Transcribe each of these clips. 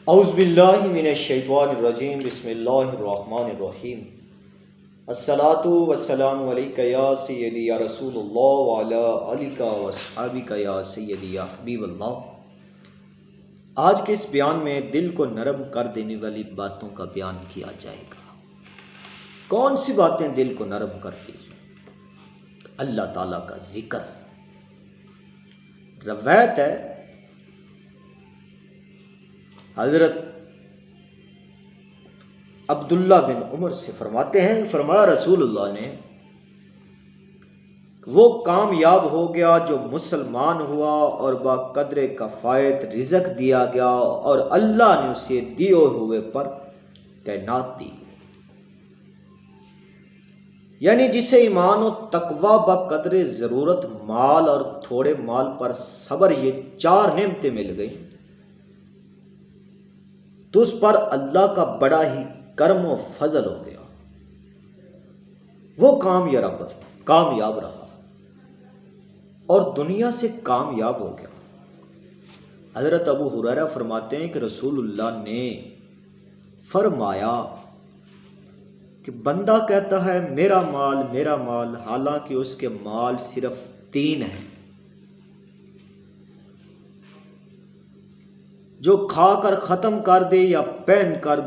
اعوذ باللہ من الشیطان الرجیم بسم اللہ الرحمن الرحیم الصلاۃ والسلام علیک یا سیدی یا رسول اللہ وعلی آلک واصحابک یا سیدی یا حبیب اللہ۔ آج کے اس بیان میں دل کو نرم کر دینے والی باتوں کا بیان کیا جائے گا۔ کون سی باتیں دل کو نرم کرتی ہیں؟ اللہ تعالیٰ کا ذکر۔ روایت ہے حضرت عبداللہ بن عمر سے فرماتے ہیں، فرمایا رسول اللہ نے، وہ کامیاب ہو گیا جو مسلمان ہوا اور با قدر کفایت رزق دیا گیا اور اللہ نے اسے دیے ہوئے پر تعینات دی۔ یعنی جسے ایمان و تقوی با قدر ضرورت مال اور تھوڑے مال پر صبر، یہ چار نعمتیں مل گئیں تو اس پر اللہ کا بڑا ہی کرم و فضل ہو گیا، وہ کامیاب رہا اور دنیا سے کامیاب ہو گیا۔ حضرت ابو ہریرہ فرماتے ہیں کہ رسول اللہ نے فرمایا کہ بندہ کہتا ہے میرا مال، حالانکہ اس کے مال صرف 3 ہیں، جو کھا کر ختم کر دے یا پہن کر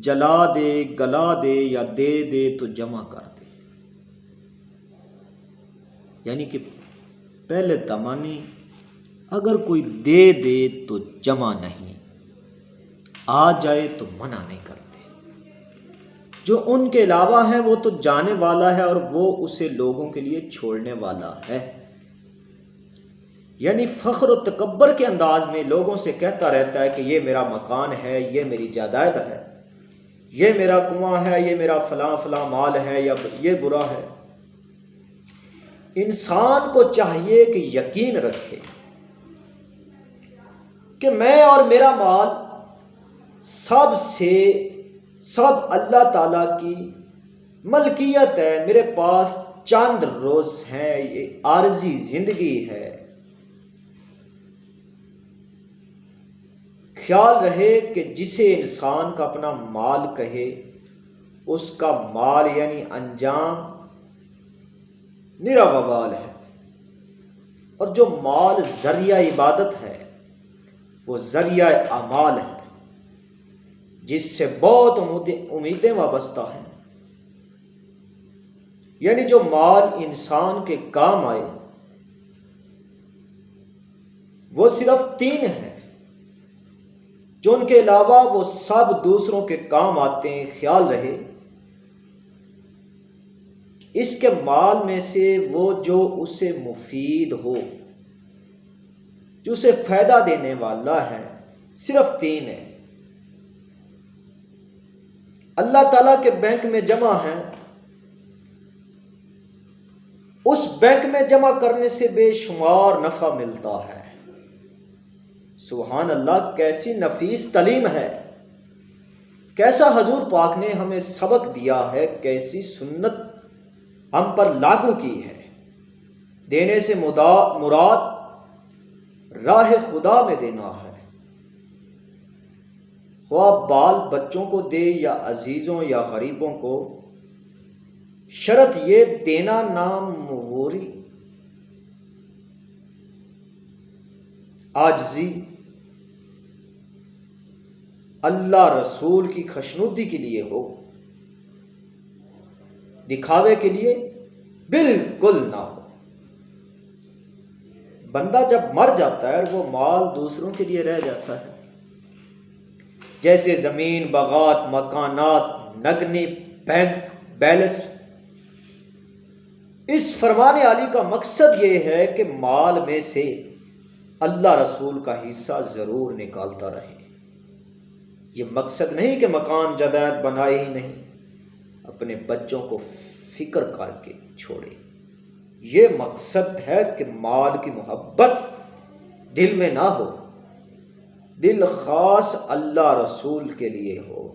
جلا دے، گلا دے یا دے دے تو جمع کر دے۔ یعنی کہ پہلے دمانی اگر کوئی دے دے تو جمع نہیں، آ جائے تو منع نہیں کرتے۔ جو ان کے علاوہ ہے وہ تو جانے والا ہے اور وہ اسے لوگوں کے لیے چھوڑنے والا ہے۔ یعنی فخر و تکبر کے انداز میں لوگوں سے کہتا رہتا ہے کہ یہ میرا مکان ہے، یہ میری جائیداد ہے، یہ میرا کنواں ہے، یہ میرا فلاں مال ہے، یا یہ برا ہے۔ انسان کو چاہیے کہ یقین رکھے کہ میں اور میرا مال سب اللہ تعالیٰ کی ملکیت ہے۔ میرے پاس چند روز ہیں، یہ عارضی زندگی ہے۔ خیال رہے کہ جسے انسان کا اپنا مال کہے، اس کا مال یعنی انجام نرا وبال ہے، اور جو مال ذریعہ عبادت ہے وہ ذریعہ اعمال ہے، جس سے بہت امیدیں وابستہ ہیں۔ یعنی جو مال انسان کے کام آئے وہ صرف 3 ہیں، جو ان کے علاوہ وہ سب دوسروں کے کام آتے ہیں۔ خیال رہے اس کے مال میں سے وہ جو اسے مفید ہو، جو اسے فائدہ دینے والا ہے، صرف 3 ہے۔ اللہ تعالیٰ کے بینک میں جمع ہیں، اس بینک میں جمع کرنے سے بے شمار نفع ملتا ہے۔ سبحان اللہ، کیسی نفیس تعلیم ہے، کیسا حضور پاک نے ہمیں سبق دیا ہے، کیسی سنت ہم پر لاگو کی ہے۔ دینے سے مراد راہ خدا میں دینا ہے، خواہ بال بچوں کو دے یا عزیزوں یا غریبوں کو، شرط یہ دینا ناموری، عاجزی، اللہ رسول کی خوشنودی کے لیے ہو، دکھاوے کے لیے بالکل نہ ہو۔ بندہ جب مر جاتا ہے وہ مال دوسروں کے لیے رہ جاتا ہے، جیسے زمین، باغات، مکانات، نگنی، بینک بیلنس۔ اس فرمان عالی کا مقصد یہ ہے کہ مال میں سے اللہ رسول کا حصہ ضرور نکالتا رہے۔ یہ مقصد نہیں کہ مکان جائیداد بنائے ہی نہیں، اپنے بچوں کو فکر کر کے چھوڑے۔ یہ مقصد ہے کہ مال کی محبت دل میں نہ ہو، دل خاص اللہ رسول کے لیے ہو۔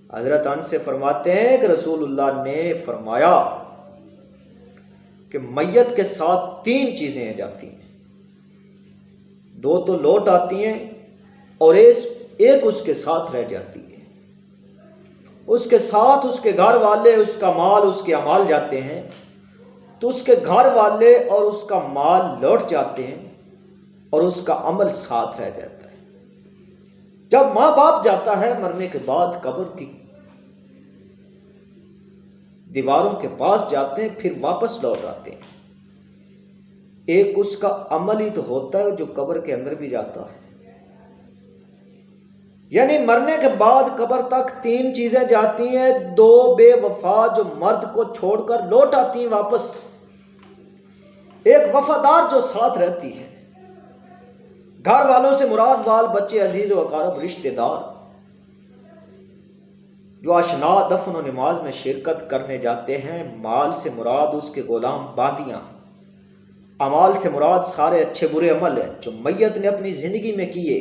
حضرت انس سے فرماتے ہیں کہ رسول اللہ نے فرمایا کہ میت کے ساتھ 3 چیزیں جاتی ہیں، 2 تو لوٹ آتی ہیں اور ایک اس کے ساتھ رہ جاتی ہے، اس کے ساتھ اس کے گھر والے، اس کا مال، اس کے اعمال جاتے ہیں، تو اس کے گھر والے اور اس کا مال لوٹ جاتے ہیں اور اس کا عمل ساتھ رہ جاتا ہے۔ جب ماں باپ جاتا ہے مرنے کے بعد قبر کی دیواروں کے پاس جاتے ہیں، پھر واپس لوٹ آتے ہیں، ایک اس کا عمل ہی تو ہوتا ہے جو قبر کے اندر بھی جاتا ہے۔ یعنی مرنے کے بعد قبر تک 3 چیزیں جاتی ہیں، 2 بے وفا جو مرد کو چھوڑ کر لوٹ آتی ہیں واپس، ایک وفادار جو ساتھ رہتی ہے، گھر والوں سے مراد بال بچے، عزیز و اقارب، رشتہ دار، جو اشنا دفن و نماز میں شرکت کرنے جاتے ہیں، مال سے مراد اس کے غلام باندیاں، اعمال سے مراد سارے اچھے برے عمل ہیں جو میت نے اپنی زندگی میں کیے،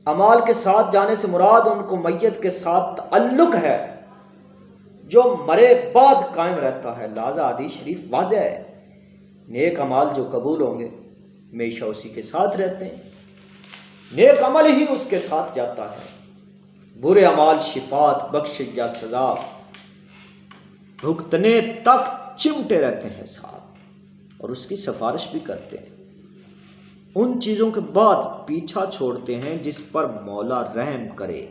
اعمال کے ساتھ جانے سے مراد ان کو میت کے ساتھ تعلق ہے جو مرے بعد قائم رہتا ہے، لہذا حدیث شریف واضح ہے، نیک اعمال جو قبول ہوں گے ہمیشہ اسی کے ساتھ رہتے ہیں، نیک عمل ہی اس کے ساتھ جاتا ہے، برے اعمال شفاعت، بخشش یا سزا بھگتنے تک چمٹے رہتے ہیں ساتھ، اور اس کی سفارش بھی کرتے ہیں، ان چیزوں کے بعد پیچھا چھوڑتے ہیں جس پر مولا رحم کرے۔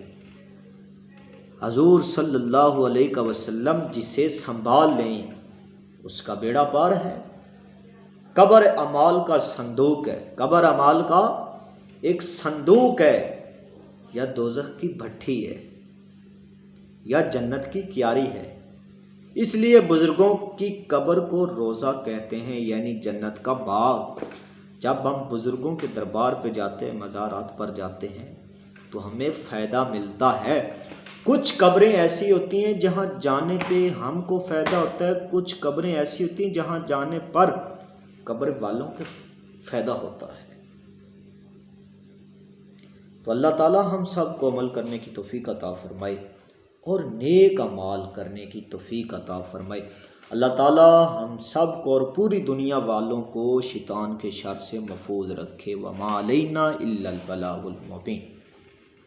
حضور صلی اللہ علیہ وسلم جسے سنبھال لیں اس کا بیڑا پار ہے۔ قبر اعمال کا صندوق ہے، قبر اعمال کا ایک صندوق ہے، یا دوزخ کی بھٹی ہے یا جنت کی کیاری ہے، اس لیے بزرگوں کی قبر کو روضہ کہتے ہیں، یعنی جنت کا باغ۔ جب ہم بزرگوں کے دربار پہ جاتے ہیں، مزارات پر جاتے ہیں تو ہمیں فائدہ ملتا ہے۔ کچھ قبریں ایسی ہوتی ہیں جہاں جانے پہ ہم کو فائدہ ہوتا ہے، کچھ قبریں ایسی ہوتی ہیں جہاں جانے پر قبر والوں کو فائدہ ہوتا ہے۔ تو اللہ تعالی ہم سب کو عمل کرنے کی توفیق عطا فرمائے اور نیک اعمال کرنے کی توفیق عطا فرمائے۔ اللہ تعالی ہم سب کو اور پوری دنیا والوں کو شیطان کے شر سے محفوظ رکھے۔ وما علینا الا البلاغ المبین۔